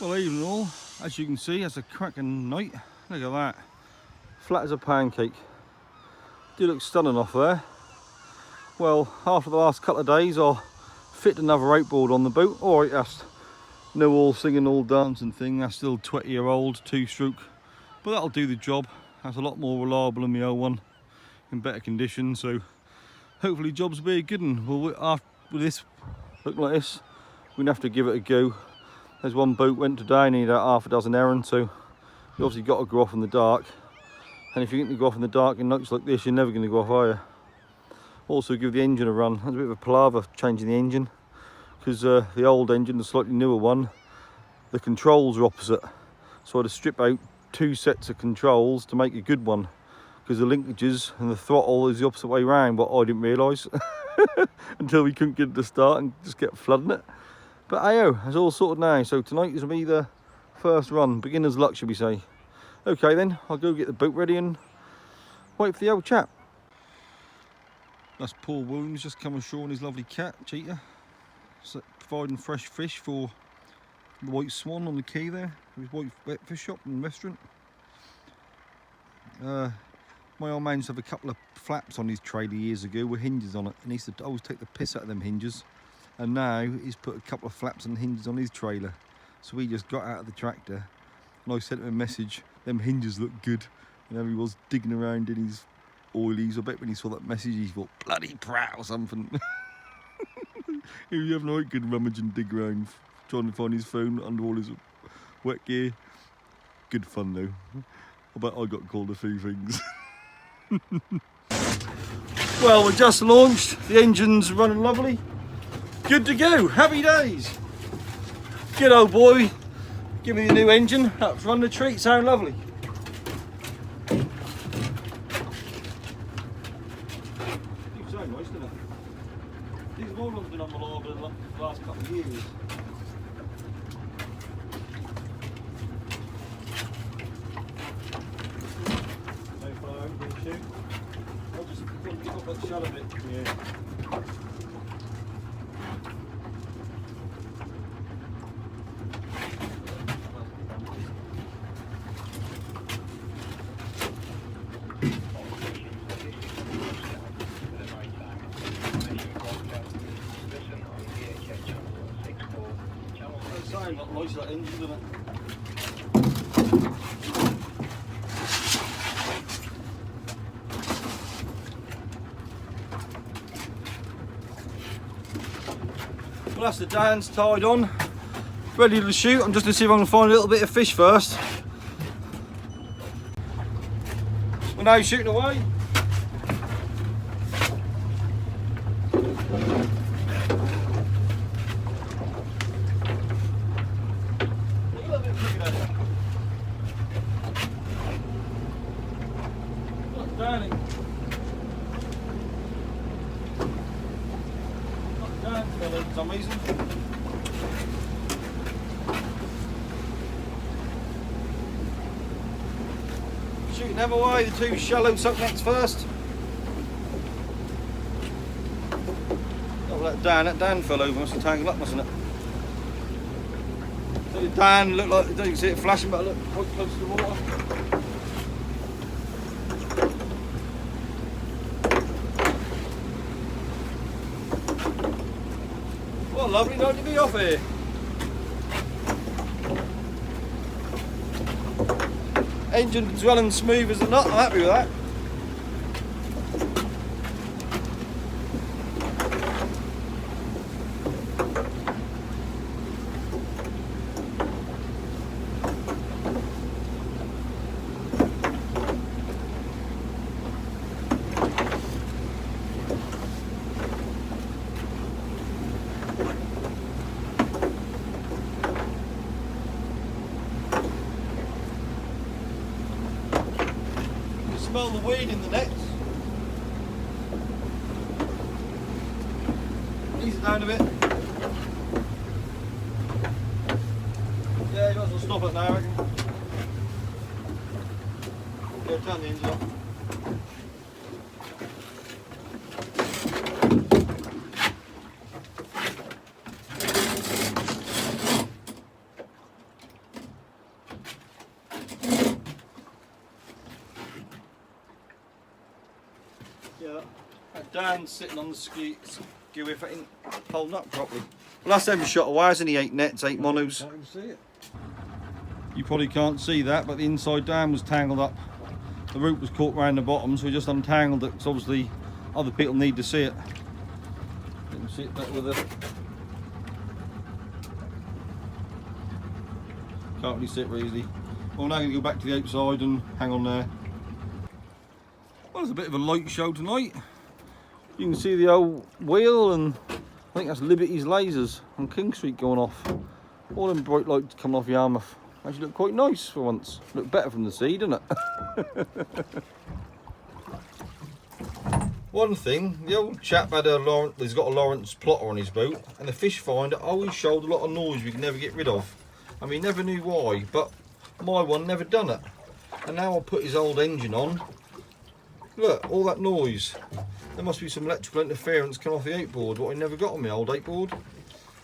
Well, evening all. As you can see, it's a cracking night. Look at that. Flat as a pancake. Do look stunning off there. Well, after the last couple of days, I'll fit another outboard on the boat. Alright, that's no all singing, all dancing thing. That's still 20-year-old, 2-stroke. But that'll do the job. That's a lot more reliable than my old one, in better condition. So hopefully jobs will be a good one. Well, after this, looking like this, we're going to have to give it a go. There's one boat went today, need half a dozen errands, so you obviously got to go off in the dark. And if you're going to go off in the dark in nights like this, you're never going to go off, are you? Also give the engine a run. There's a bit of a palaver changing the engine, because the old engine, the slightly newer one, the controls are opposite. So I had to strip out 2 sets of controls to make a good one, because the linkages and the throttle is the opposite way round, but I didn't realise until we couldn't get it to start and just kept flooding it. But ayo, it's all sorted now. So tonight is going to be the first run, beginner's luck, should we say. Okay then, I'll go get the boat ready and wait for the old chap. That's Paul Williams just come ashore on his lovely cat, Cheetah. So providing fresh fish for the White Swan on the quay there, his white wet fish shop and restaurant. My old man used to have a couple of flaps on his trailer years ago with hinges on it, and he used to always take the piss out of them hinges. And now he's put a couple of flaps and hinges on his trailer. So he just got out of the tractor and I sent him a message, them hinges look good. And there he was digging around in his oilies. I bet when he saw that message he thought, bloody proud or something. He was having a right good rummage and dig around, trying to find his phone under all his wet gear. Good fun though. I bet I got called a few things. Well, we just launched. The engine's running lovely. Good to go, happy days. Good old boy, give me the new engine, that's run the treat, sound lovely. You sound nice, doesn't it? These have all been unreliable in the last couple of years. No fire, good shoot. I'll just pick up that shell a bit. Yeah. Sound like nice, that engine, doesn't it? Well, that's the Dan's tied on, ready to shoot. I'm just going to see if I can find a little bit of fish first. We're now shooting away. For some reason. Shooting them away, the 2 shallow sucknecks first. Oh, that Dan fell over, must have tangled up, mustn't it? So Dan looked like, you can see it flashing, but I look quite close to the water. What a lovely night to be off here. Engine's running smooth as a nut, I'm happy with that. Smell the weed in the nets. Ease it down a bit. Yeah, you might as well stop it now, I reckon. Yeah, turn the engine off. That Dan's sitting on the skew if it ain't holding up properly. Well, that's every shot away, isn't he? 8 nets, 8 monos. Can't even see it. You probably can't see that, but the inside dam was tangled up. The root was caught round the bottom, so we just untangled it, because obviously other people need to see it. You can see it better with it. Can't really see it very easily. Well, now I'm going to go back to the outside and hang on there. Well, there's a bit of a light show tonight. You can see the old wheel, and I think that's Liberty's lasers on King Street going off. All them bright lights coming off Yarmouth. Actually look quite nice for once. Look better from the sea, doesn't it? One thing, the old chap had he's got a Lawrence plotter on his boat, and the fish finder always showed a lot of noise we could never get rid of. I mean, never knew why, but my one never done it. And now I'll put his old engine on. Look, all that noise. There must be some electrical interference coming off the outboard, what I never got on my old outboard.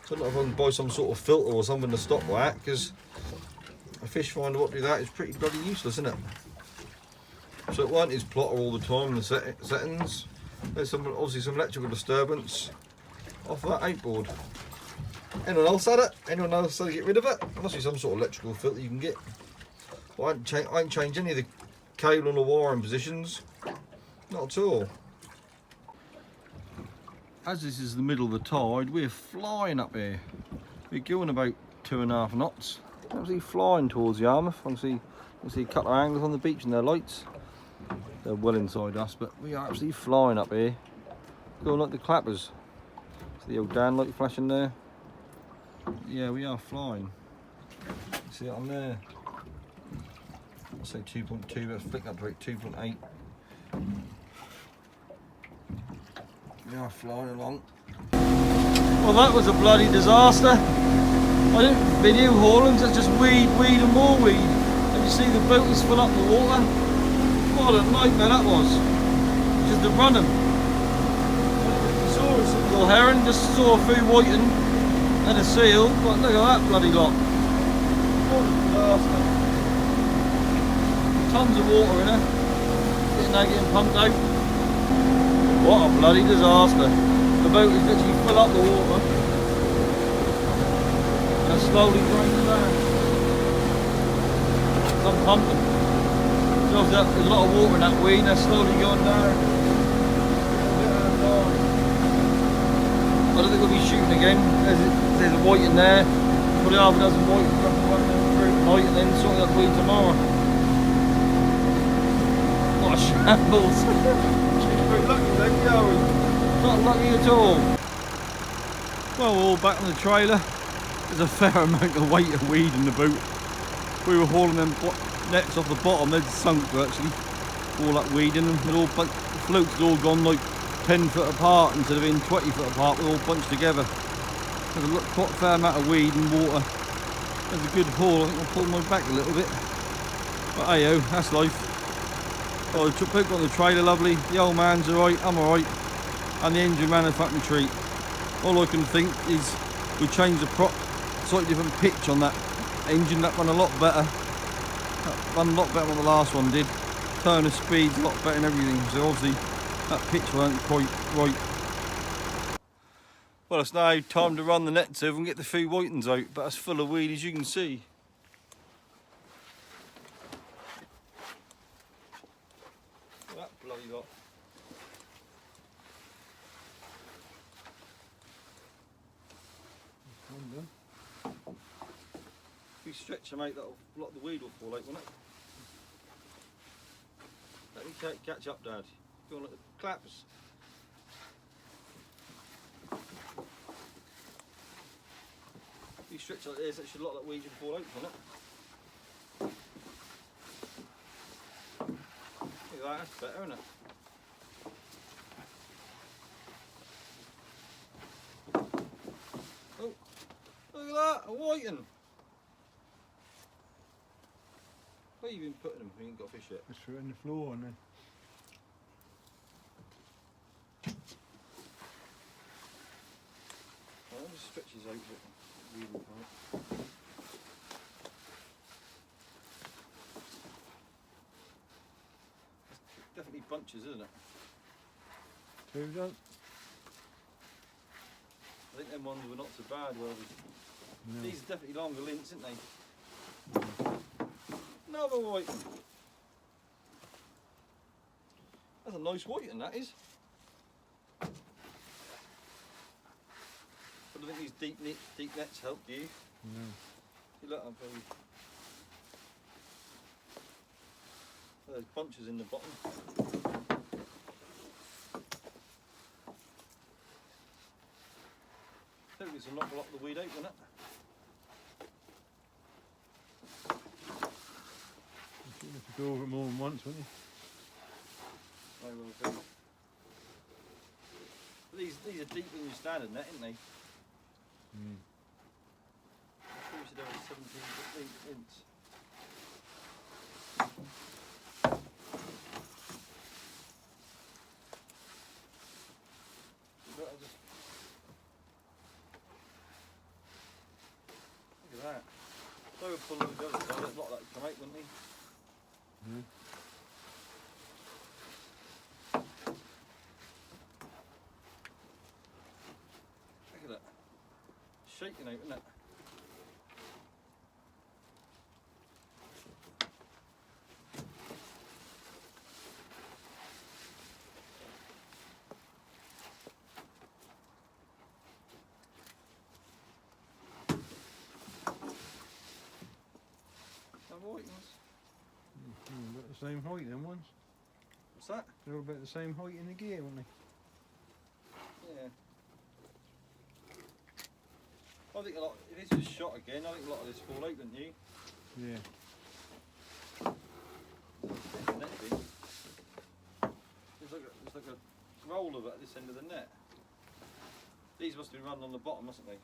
So I don't know if I can buy some sort of filter or something to stop that, because a fish finder what do that is pretty bloody useless, isn't it? So it weren't his plotter all the time in the settings. There's obviously some electrical disturbance off that outboard. Anyone else had it? Anyone else had to get rid of it? There must be some sort of electrical filter you can get. Well, I ain't changed any of the cable or wiring positions. Not at all. As this is the middle of the tide, we're flying up here. We're going about 2.5 knots. Absolutely flying towards Yarmouth. I can see a couple of anglers on the beach and their lights. They're well inside us, but we are absolutely flying up here. Going like the clappers. See the old Dan light flashing there? Yeah, we are flying. See it on there? I'll say 2.2, let's flick up to 2.8. We are flying along. Well, that was a bloody disaster. I didn't video haulings, it's just weed and more weed. And you see the boat is full up with water. What a nightmare that was. Just to run them. I saw a little herring, just saw a few whiting and a seal, but look at that bloody lot. What a disaster. Tons of water in her. Getting pumped out. What a bloody disaster. The boat is literally full up the water and slowly draining down. I'm pumping. So there's a lot of water in that weed and they're slowly going down. I don't think we'll be shooting again. There's a white in there. Probably half a dozen white through tonight and then sort that weed tomorrow. What a shambles. She's very lucky then, are we? Not lucky at all. Well, we're all back on the trailer. There's a fair amount of weight of weed in the boat. We were hauling them nets off the bottom, they'd sunk virtually. All that weed in them. The floats had all gone like 10 foot apart instead of being 20 foot apart. We're all bunched together. There's quite a fair amount of weed and water. There's a good haul. I think I'll pull my back a little bit. But hey-oh, that's life. Oh, the boat got on the trailer lovely. The old man's alright, I'm alright. And the engine ran a fucking treat. All I can think is we changed the prop, slightly different pitch on that engine. That run a lot better. That run a lot better than the last one did. Turn of speed's a lot better and everything. So obviously that pitch weren't quite right. Well, it's now time to run the nets over and get the few whitings out, but it's full of weed as you can see. That bloody lot. If we stretch them out, that'll a lot of the weed will fall out, won't it? Let me catch up, Dad. Go on, look at the clappers. If you stretch like this, that should a lot of that weed should fall out, won't it? Look at that, that's better, isn't it? Oh, look at that, a whiting. Where have you been putting them if you ain't got fish yet? Just threw it on the floor and then. Well, just stretch his out a bit. Definitely bunches, isn't it? Two done. I think them ones were not so bad, were they? No. These are definitely longer lints, aren't they? Another white. That's a nice white, and that is. But I think these deep nets help you. No. You look up, there's bunches in the bottom. I think it's a knock a lot of the weed out, isn't it? You have to go over it more than once, won't you? I will do. But these are deep in your standard net, aren't they? Mm. I think we should have a 17 inch. Look at that. If I were pulling the other side, a lot of that would come out, wouldn't they? Yeah. Look at that. Shaking out, isn't it? White ones. About the same height, them ones. What's that? They're all about the same height in the gear, weren't they? Yeah. I think a lot. If this was shot again, I think a lot of this fall out, wouldn't you? Yeah. Net bin. There's like a roll of it at this end of the net. These must have been running on the bottom, mustn't they?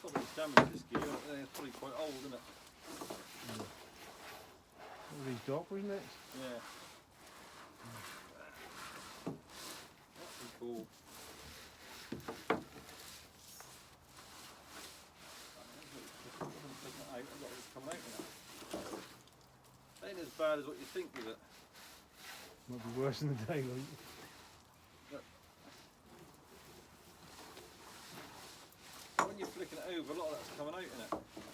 Probably damaged this gear. It's probably quite old, isn't it? All these Dockers nets? Yeah. That'd be cool. Ain't as bad as what you think with it. Might be worse in the daylight. When you're flicking it over, a lot of that's coming out in it.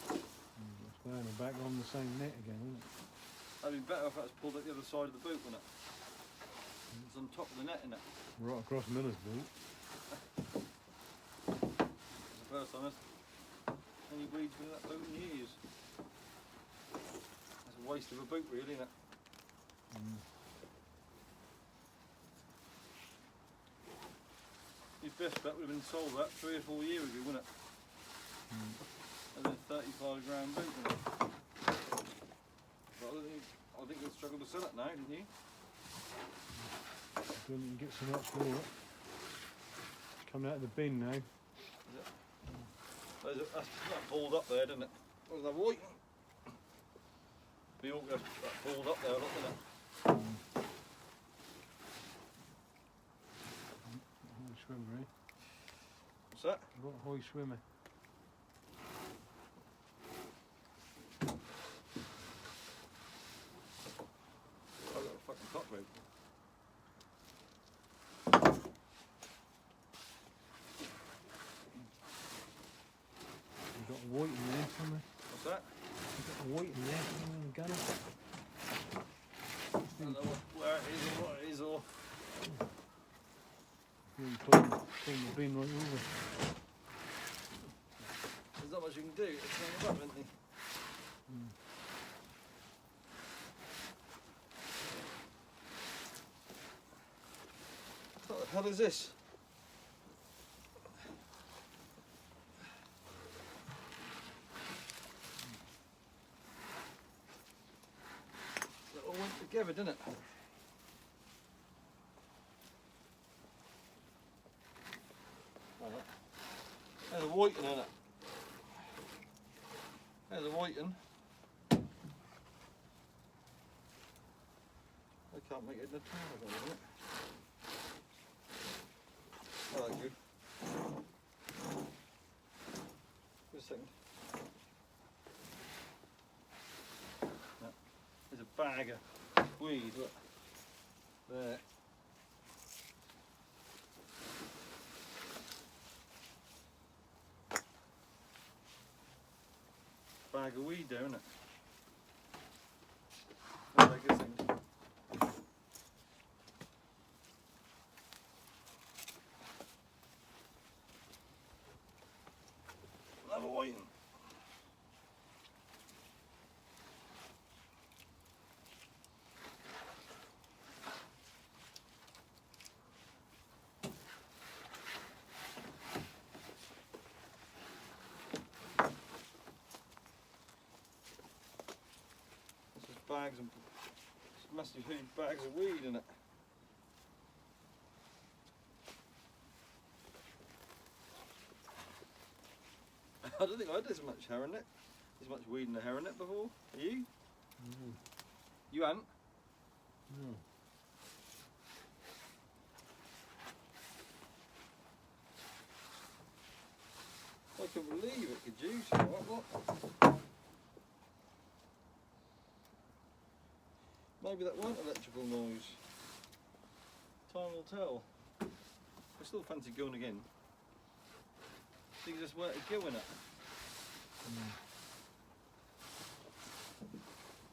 It's going back on the same net again, isn't it? That'd be better if that was pulled at the other side of the boot, wouldn't it? It's on top of the net, isn't it? Right across Miller's boot. It's the first time there's any weeds in that boot in years. That's a waste of a boot, really, isn't it? Your best bet would have been sold that 3 or 4 years ago, wouldn't it? And then a 35 grand boot, wouldn't it? But I think you'll struggle to sell it now, didn't you? You can get some much more. It's coming out of the bin now. Is it? That's that balled up there, didn't it? What was that white? We all got that balled up there, look at it. High swimmer, eh? What's that? I've got a high swimmer. I've got a fucking top rope. You've got white in there somewhere. What's that? You've got white in there somewhere in the gunner. I don't know where it is or what it is or... You can pull the bin right over. There's not much you can do, it's hanging up, isn't it? What the hell is this? It all went together, didn't it? whiting in it. There's a whiting. I can't make it in the towel, isn't it? Oh, that's good. Just a second. No. There's a bag of weed, look. There. Bag of weed there, isn't it? That's a good thing. Another whiting. Bags and massive huge bags of weed in it. I don't think I had this much hair-net, this much weed in a hair-net before. Are you? No. You hadn't? No. I couldn't believe it could juice you. What? Maybe that weren't electrical noise. Time will tell. I still fancy going again. I think it's just worth a go in it.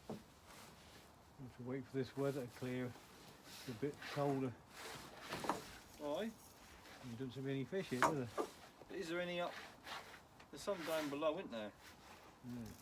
Have to wait for this weather to clear. It's a bit colder. Aye. There doesn't seem any fish here, do there? But is there any up? There's some down below, isn't there? Yeah.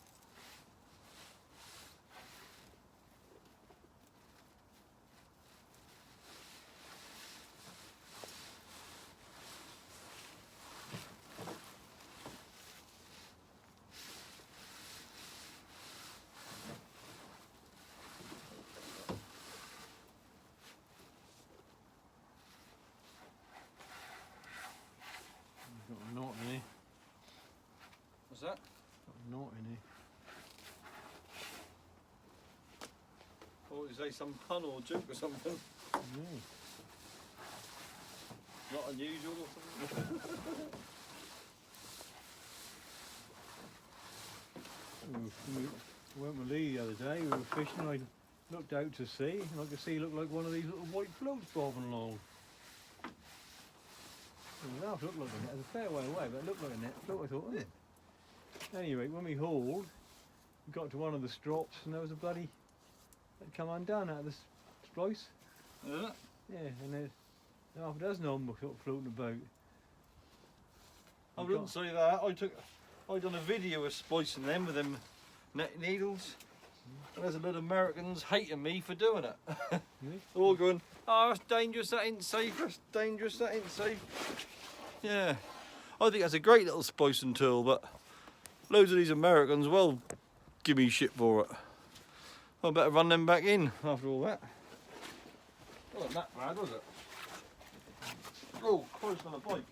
Got a knot in here. What's that? Got a knot in here. Or you say some pun or joke or something? Yeah. Not unusual or something? We went with Lee the other day, we were fishing, I looked out to sea and I could see it looked like one of these little white floats bobbing along. It looked like a net, it was a fair way away, but it looked like a net float. I thought, oh. Anyway, when we hauled, we got to one of the strops and there was a bloody, that come undone out of the splice. Yeah. Yeah, and there's half a dozen of them were sort of floating about. I wouldn't say that. I done a video of splicing them with them net needles. And there's a lot of Americans hating me for doing it. Yeah. They're all going, oh, that's dangerous, that ain't safe, that's dangerous, that ain't safe. Yeah, I think that's a great little splicing tool, but loads of these Americans will give me shit for it. I better run them back in after all that. Wasn't that bad, was it? Oh, close on a bike.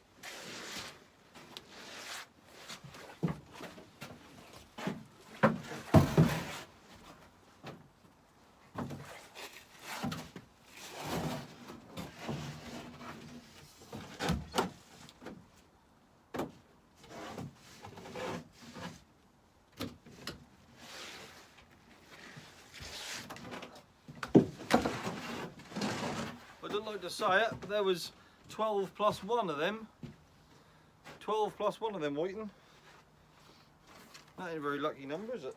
I don't like to say it, but there was 12 plus 1 of them. 12 plus 1 of them whiting. That ain't a very lucky number, is it?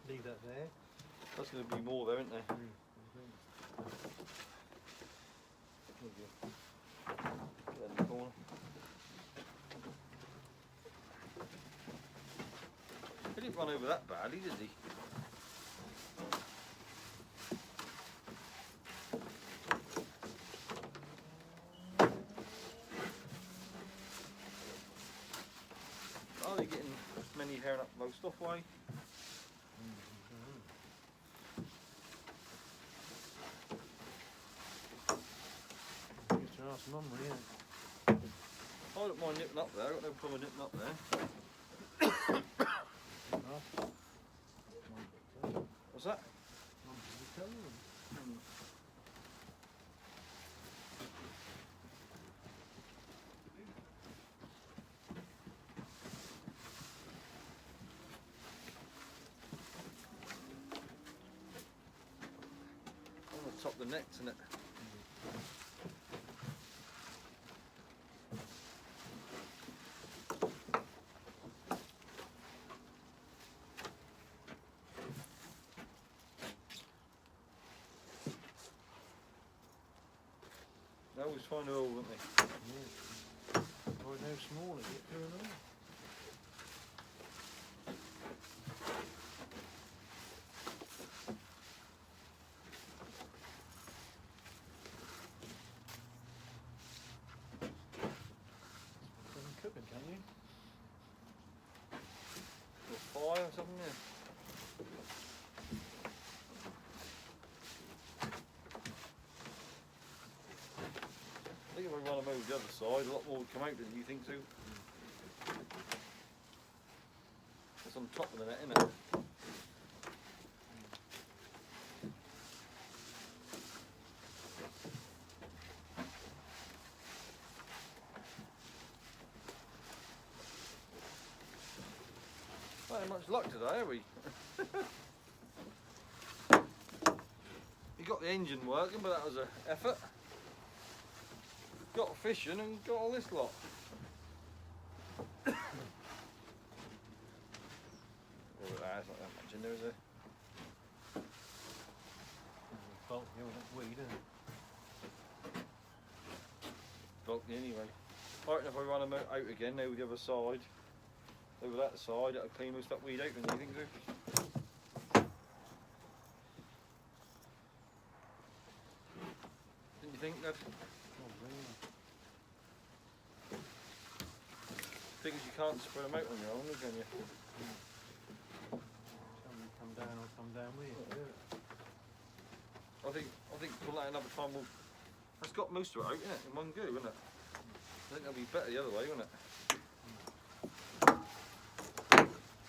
Leave that there. That's going to be more there, isn't there? Put that in the corner. He didn't run over that badly, did he? Are they getting many herring up most off way? nice and ornery, isn't it? I don't mind nipping up there, I've got no problem nipping up there. What's that? On the top of the net, isn't it? They always find a hole, don't they? Yeah. Or no smaller, get through and all. Cooking, can't you? Or fire or something, yeah. I think if I run them over the other side, a lot more would come out than you think so. It's on top of the net, isn't it? Not much luck today, have we? You got the engine working, but that was an effort. Got fishing and got all this lot. Oh, there's not that much in there, is there? Bulky, all that weed, isn't it? Bulky anyway. I reckon if I run them out again over the other side, over that side, that'll clean most that weed out, don't you think so? Didn't you think, Dad? Because you can't spread them out on your own, can you? Somebody come down or come down with you. I think pull that another time will. That's got most of it out, isn't it? In one go, isn't it? I think that'll be better the other way, won't it?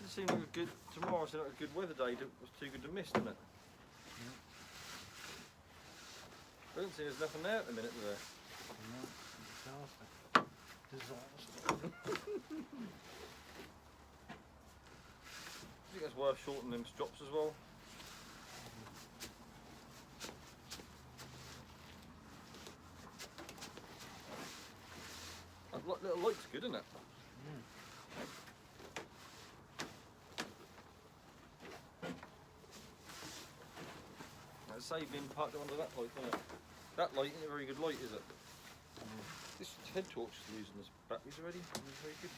It seemed like a good tomorrow. Seemed like a good weather day. It was too good to miss, didn't it? I don't see there's nothing there at the minute, is there? No, disaster. I think that's worth shortening them strops as well. That little light's good, isn't it? That's saved being parked under that light, isn't it? That light isn't a very good light, is it? This head torch is losing its batteries already. It's very good.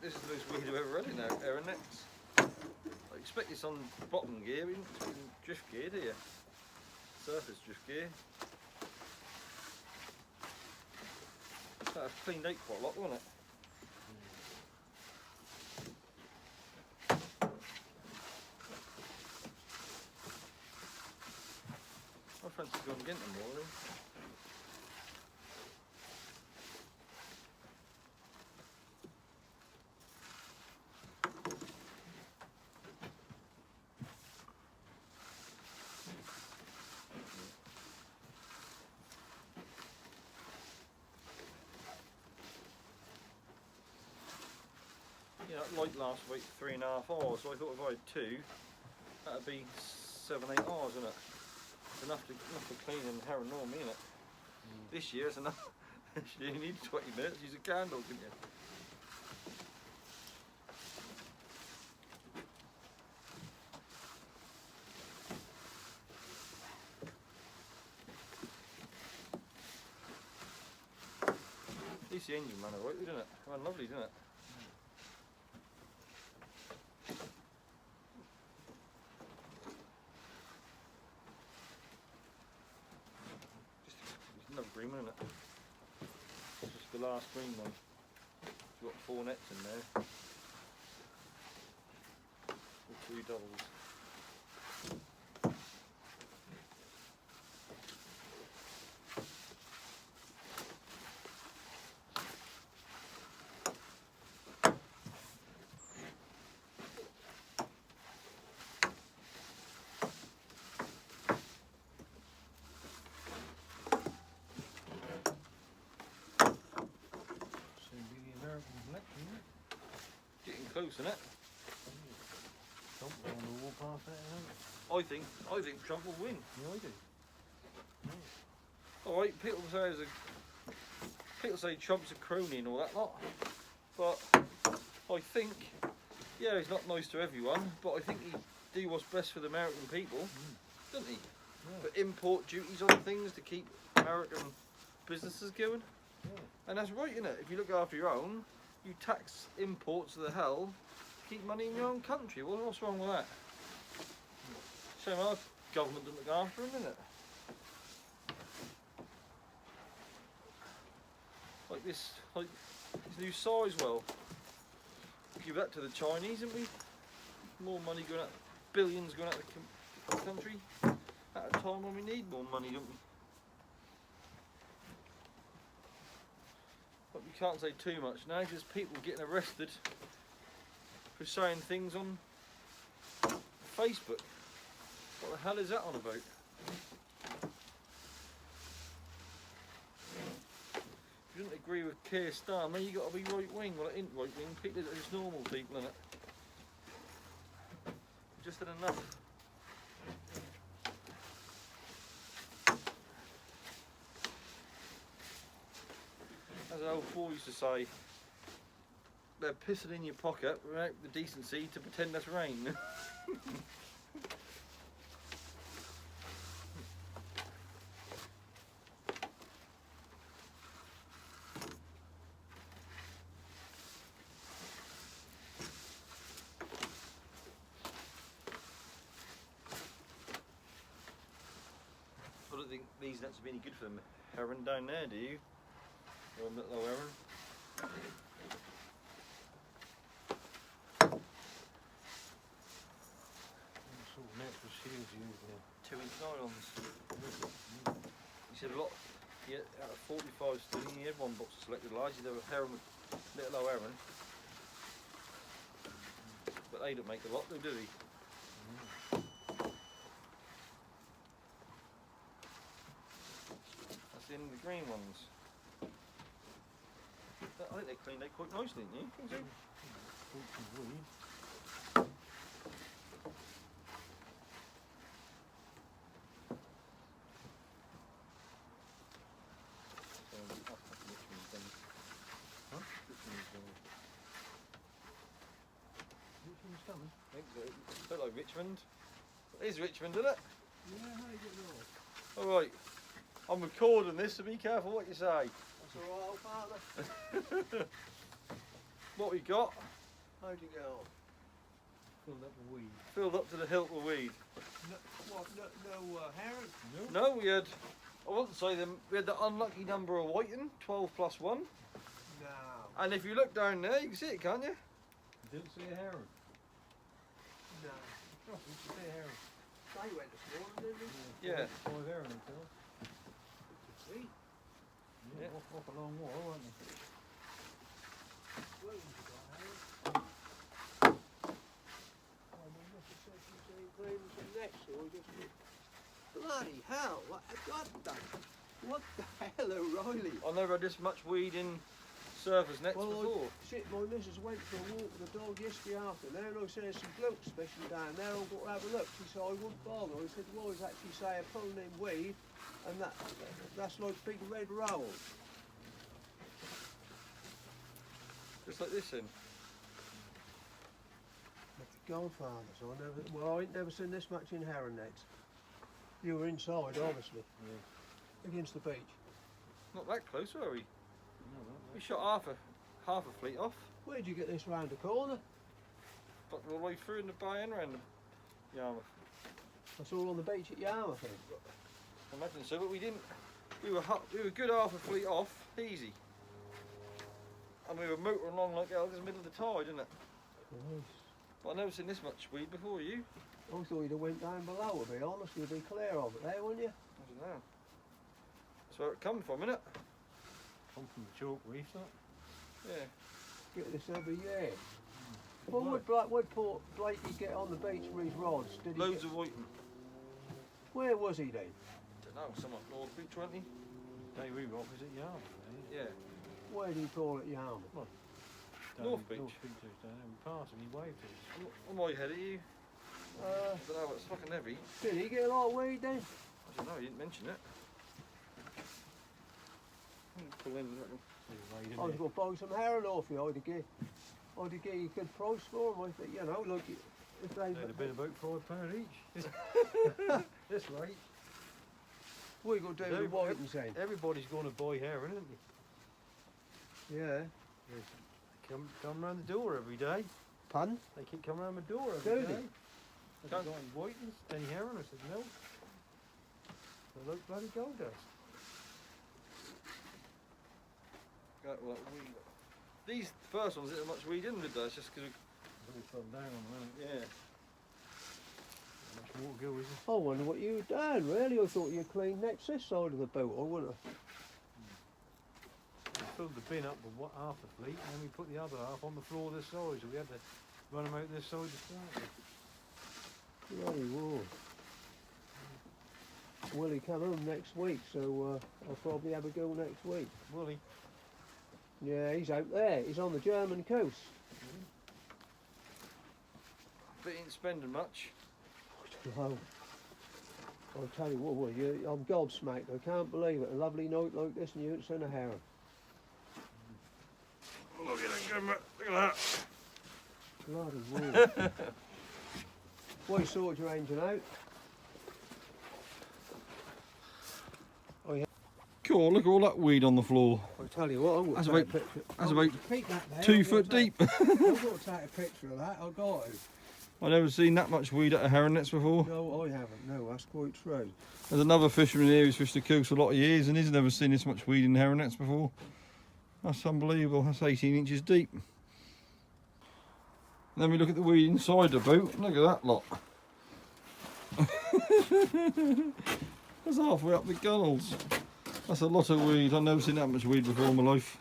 This is the most weird I've ever run it now, error nets. I expect this on bottom gear, we didn't expect it in drift gear, do you? Surface drift gear. That was cleaned out quite a lot, wasn't it? I fancy going again tomorrow. Yeah, that light lasts about 3.5 hours, so I thought if I had two, that'd be 7-8 hours, isn't it? It's enough for cleaning the hair and normally, isn't it? This year it's enough. You need 20 minutes, use a candle, couldn't you? At least the engine ran alright, didn't it? It ran lovely, didn't it? green one, isn't it? It's just the last green one. It's got 4 nets in there. With 2 doubles. Getting close, isn't it? Trump will walk past that, isn't it? I think Trump will win. Yeah, I do. Alright, people say Trump's a crony and all that lot, but I think, yeah, he's not nice to everyone, but I think he do what's best for the American people, doesn't he? Yeah. Put import duties on things to keep American businesses going, Yeah. and that's right, isn't it? If you look after your own, you tax imports to the hell, keep money in your own country. What's wrong with that? Shame our government doesn't look after them, isn't it? Like this new Sizewell. Give that to the Chinese, haven't we? More money going out, billions going out of the country at a time when we need more money, don't we? But we can't say too much now, because people getting arrested for saying things on Facebook. What the hell is that on about? If you don't agree with Keir Starmer, you got to be right wing. Well, it ain't right wing. People are just normal people, innit? Just had enough. As an old boy used to say, they're pissing in your pocket without the decency to pretend that's rain. I don't think these nets would be any good for them heron down there, do you? Or a little heron. What sort of nets for shields you use now? 2-inch nylons. You said a lot. Yeah, out of 45 string, you had one box of selected large. You'd have a heron, little old heron. But they don't make a lot, though, do they? That's the end of the green ones. I think they cleaned out quite nicely, didn't you? Think so? Weed. Huh? Which one's coming? I think so. Look like Richmond. It is Richmond, isn't it? Yeah, how you getting on? Alright. I'm recording this, so be careful what you say. That's alright, old father. What we got? How'd you get on? Filled up with weed. Filled up to the hilt with weed. No, what, no heron? No, we had, I wouldn't say them, we had the unlucky number of whiting, 12 plus 1. No. And if you look down there, you can see it, can't you? Didn't see a heron? No. Oh, didn't see a heron? They went this morning, didn't they? Yeah. 5 heron until. Sweet. Yeah, Yeah. off a long while, weren't they? Well, you got Harry. Oh, I mean, You said you say green was the next, or just... Bloody hell, what the hell, O'Reilly? I never had this much weed in surface nets before. Shit, my missus went for a walk with the dog yesterday afternoon, and I said there's some blokes fishing down there, I've got to have a look. She said I wouldn't bother. I said, well, he's actually say a pulling in weed, and that's like big red rolls. Just like this in. Godfather, so I ain't never seen this much in heron nets. You were inside, obviously, Yeah. against the beach. Not that close, were we? No, We shot half a fleet off. Where'd you get this round the corner? But all the way through in the bay and round the Yarmouth. That's all on the beach at Yarmouth, then. I imagine so, but we didn't We were good half a fleet off, easy. And we were motoring along like hell, this middle of the tide, isn't it? Nice. But I've never seen this much weed before, you? I thought you'd have went down below, to be honest. You'd be clear of it there, wouldn't you? I don't know. That's where it come from, innit? Come from the chalk reef, that. Yeah. Get this every year. Well, would poor Blakey get on the beach with his rods? Did he Loads get, of whiting. Where was he then? Don't know, somewhat North Beach, weren't he? Day we were opposite Yarmouth, Yeah. Where did he call it Yarmouth? North Beach. North Beach was down there. We passed him, he waved to us. I'm not ahead of you. I don't know, it's fucking heavy. Did he get a lot of weed then? I don't know, you didn't mention it. Pull in, I reckon. He waved I was in going to buy some heron off you. I'd have give you a good price for them. I think, you know, look, if they... They'd have been about £5 each. This rate. What you got to do with the whitings then? Everybody's going to buy herring, isn't they? Yeah. They come round the door every day. Pun? They keep coming round my door Do every they? day. Have you got any whitings? Any herring? I said no. They look bloody gold dust. Got, well, these first ones didn't have much weed in with those, just because They fell down on them, yeah. much water go, is I wonder what you've done, really. I thought you cleaned next this side of the boat, I wouldn't have. We filled the bin up with half the fleet and then we put the other half on the floor this side, so we had to run them out this side to start with. Bloody war. Willie come home next week, so I'll probably have a go next week. Willie, Yeah, he's out there. He's on the German coast. But he ain't spending much. Wow. I'll tell you what, Will, I'm gobsmacked. I can't believe it. A lovely night like this and you ain't seen a heron. Look at that camera, look at Bloody war. Why sorted your engine out? that. Cool, look at all that weed on the floor. I'll tell you what, I'm going That's to take about- a picture. that's I'm about gonna keep that there. 2 I'm foot gonna deep. I've got to take a picture of that. I've got to. I've never seen that much weed at a heron nets before. No, I haven't. No, that's quite true. There's another fisherman here who's fished the coast a lot of years and he's never seen this much weed in heron nets before. That's unbelievable, that's 18 inches deep. And then we look at the weed inside the boat, look at that lot. That's halfway up the gunnels. That's a lot of weed, I've never seen that much weed before in my life.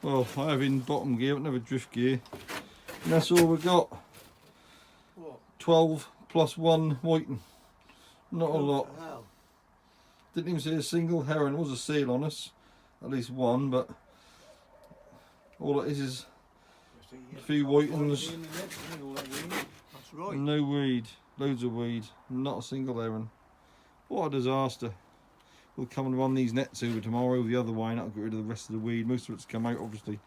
Well, I have in bottom gear, but never drift gear. And that's all we've got. What? 12 plus 1 whiting. Not a What lot. the hell? Didn't even see a single heron. There was a seal on us, at least one, but all it is a few whitings That's right. and no weed. Loads of weed, not a single heron. What a disaster. We'll come and run these nets over tomorrow the other way and that'll get rid of the rest of the weed. Most of it's come out, obviously.